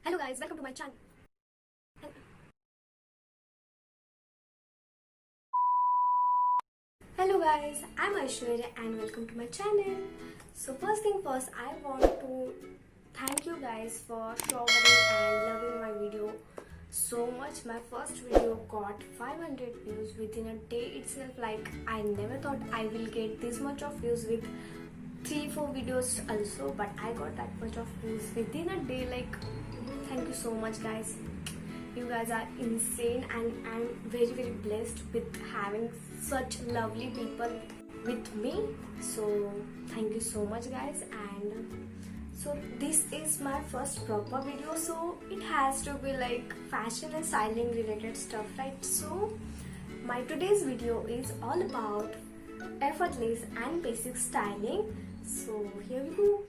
Hello guys, welcome to my channel. Hello guys, I'm Aishwarya and welcome to my channel. So first thing first, I want to thank you guys for showing and loving my video so much. My first video got 500 views within a day itself. Like, I never thought I will get this much of views with 3-4 videos also, but I got that much of views within a day. Like, thank you so much guys. You guys are insane and I'm very blessed with having such lovely people with me. So thank you so much guys. And so this is my first proper video, so it has to be like fashion and styling related stuff, right? So my today's video is all about effortless and basic styling. So here we go.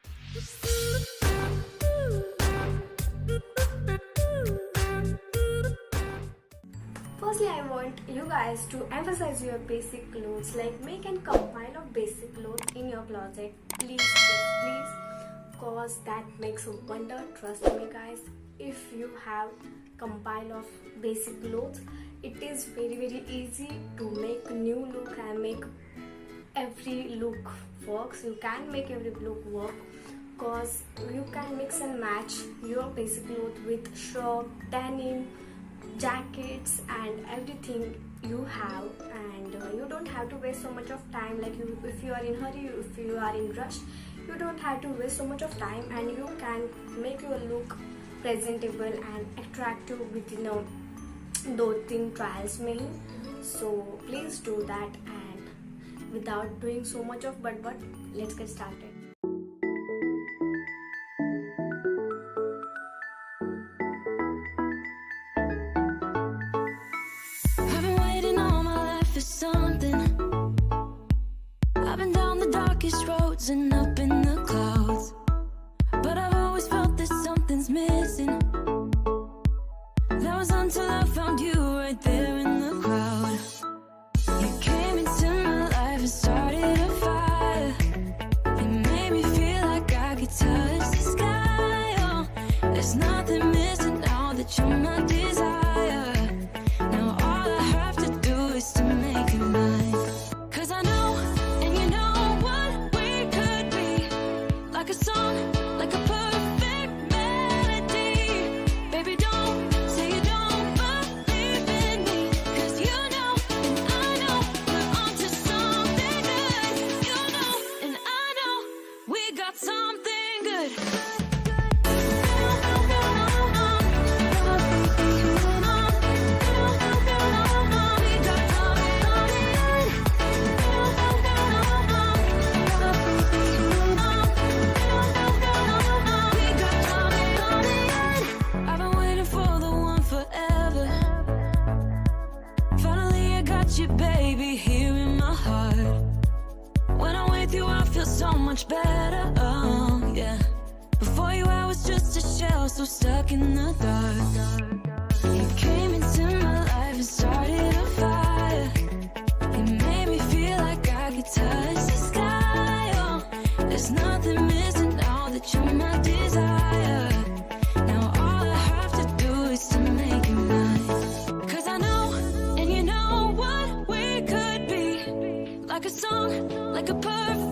Firstly, I want you guys to emphasize your basic clothes, like make and compile of basic clothes in your closet, please, cause that makes a wonder. Trust me guys, if you have compile of basic clothes, it is very easy to make new look and make every look works. You can make every look work cause you can mix and match your basic clothes with shirt, denim, jackets and everything you have, and you don't have to waste so much of time. Like, if you are in hurry, if you are in rush, you don't have to waste so much of time and you can make your look presentable and attractive within those thing trials main. So please do that, and without doing so much of but let's get started. Roads and up in the clouds, but I've always felt that something's missing. That was until I found you right there in the crowd. You came into my life and started a fire. You made me feel like I could touch the sky. Oh, there's nothing missing now that you're my desire. Now all I have to do is to make you mine. 'Cause I know, and you know what we could be. Like a song, like a perfect melody. Baby, don't say you don't believe in me. 'Cause you know, and I know, we're onto something good. You know, and I know, we got something good. Baby, here in my heart. When I'm with you, I feel so much better. Oh, yeah. Before you, I was just a shell, so stuck in the dark. You came into my life and started a fire. You made me feel like I could touch the sky. Oh, there's nothing missing now that you're my desire. Now all I have to do is to make you mine. 'Cause I know, and you know what we could be. Like a song, like a perfect